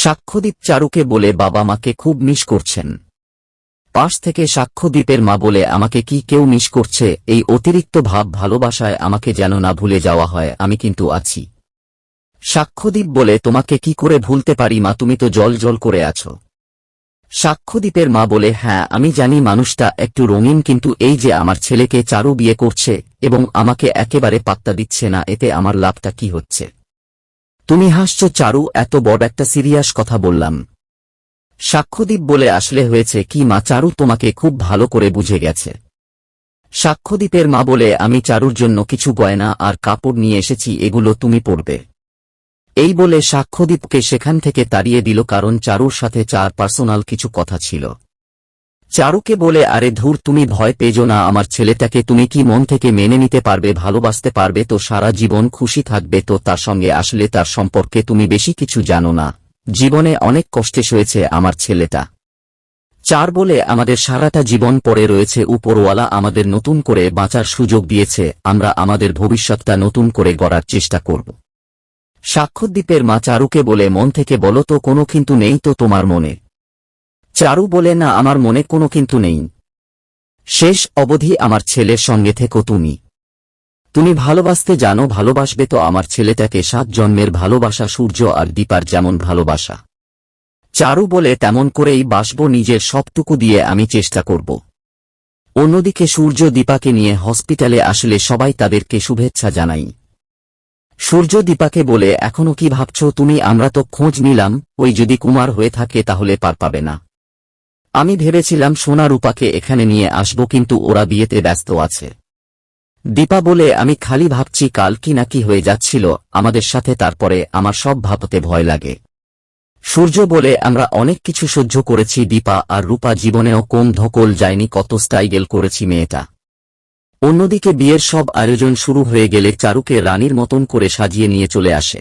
সাক্ষ্যদীপ চারুকে বলে বাবা মাকে খুব মিস করছেন। পাশ থেকে সাক্ষ্যদীপের মা বলে আমাকে কি কেউ মিস করছে? এই অতিরিক্ত ভাব ভালোবাসায় আমাকে যেন না ভুলে যাওয়া হয়, আমি কিন্তু আছি। সাক্ষ্যদীপ বলে তোমাকে কি করে ভুলতে পারি মা, তুমি তো জল জল করে আছো। সাক্ষ্যদীপের মা বলে হ্যাঁ আমি জানি মানুষটা একটু রঙিন, কিন্তু এই যে আমার ছেলেকে চারু বিয়ে করছে এবং আমাকে একেবারে পাত্তা দিচ্ছে না, এতে আমার লাভটা কি হচ্ছে? তুমি হাসছো চারু, এত বড় একটা সিরিয়াস কথা বললাম। সাক্ষ্যদীপ বলে আসলে হয়েছে কি মা, চারু তোমাকে খুব ভালো করে বুঝে গেছে। সাক্ষ্যদীপের মা বলে আমি চারুর জন্য কিছু গয়না আর কাপড় নিয়ে এসেছি, এগুলো তুমি পরবে। এই বলে সাক্ষ্যদীপকে সেখান থেকে তাড়িয়ে দিল, কারণ চারুর সাথে চার পার্সোনাল কিছু কথা ছিল। চারুকে বলে আরে ধুর, তুমি ভয় পেজো না, আমার ছেলেটাকে তুমি কি মন থেকে মেনে নিতে পারবে, ভালোবাসতে পারবে তো, সারা জীবন খুশি থাকবে তো তার সঙ্গে? আসলে তার সম্পর্কে তুমি বেশি কিছু জানো না, জীবনে অনেক কষ্টে সয়েছে আমার ছেলেটা। চার বলে আমাদের সারাটা জীবন পড়ে রয়েছে, উপরওয়ালা আমাদের নতুন করে বাঁচার সুযোগ দিয়েছে, আমরা আমাদের ভবিষ্যৎটা নতুন করে গড়ার চেষ্টা করব। সাক্ষ্যদীপের মা চারুকে বলে মন থেকে বলো তো, কোনো কিন্তু নেই তো তোমার মনে? চারু বলে না, আমার মনে কোনো কিন্তু নেই। শেষ অবধি আমার ছেলের সঙ্গে থেকো তুমি। তুমি ভালোবাসতে জানো, ভালোবাসবে তো আমার ছেলেটাকে, 7 জন্মের ভালোবাসা, সূর্য আর দীপার যেমন ভালোবাসা। চারু বলে তেমন করেই বাসবো, নিজের সবটুকু দিয়ে আমি চেষ্টা করব। অন্যদিকে সূর্য দীপাকে নিয়ে হসপিটালে আসলে সবাই তাদেরকে শুভেচ্ছা জানাই। সূর্য দীপাকে বলে এখনো কি ভাবছ তুমি, আমরা তো খোঁজ নিলাম, ওই যদি কুমার হয়ে থাকে তাহলে পার পাবে না। আমি ভেবেছিলাম সোনা রূপাকে এখানে নিয়ে আসব, কিন্তু ওরা বিয়েতে ব্যস্ত আছে। দীপা বলে আমি খালি ভাবছি কাল কি না কি হয়ে যাচ্ছিল আমাদের সাথে, তারপরে আমার সব ভাবতে ভয় লাগে। সূর্য বলে আমরা অনেক কিছু সহ্য করেছি, দীপা আর রূপা জীবনেও কম ধকল যায়নি, কত স্টাইগেল করেছি মেয়েটা। অন্যদিকে বিয়ের সব আয়োজন শুরু হয়ে গেলে চারুকে রানীর মতন করে সাজিয়ে নিয়ে চলে আসে।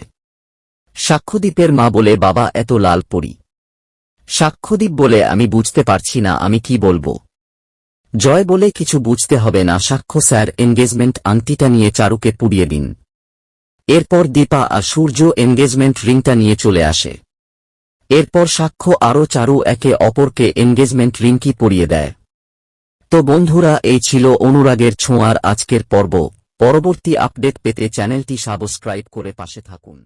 সাক্ষ্যদীপের মা বলে বাবা এত লাল পরি। সাক্ষ্যদীপ বলে আমি বুঝতে পারছি না আমি কি বলবো। জয় বলে কিছু বুঝতে হবে না, সাক্ষ্য স্যার এনগেজমেন্ট আংটিটা নিয়ে চারুকে পুড়িয়ে দিন। এরপর দীপা আর সূর্য এনগেজমেন্ট রিংটা নিয়ে চলে আসে। এরপর সাক্ষ্য আরও চারু একে অপরকে এনগেজমেন্ট রিংকি পরিয়ে দেয়। তো বন্ধুরা, এই ছিল অনুরাগের ছোঁয়ার আজকের পর্ব। পরবর্তী আপডেট পেতে চ্যানেলটি সাবস্ক্রাইব করে পাশে থাকুন।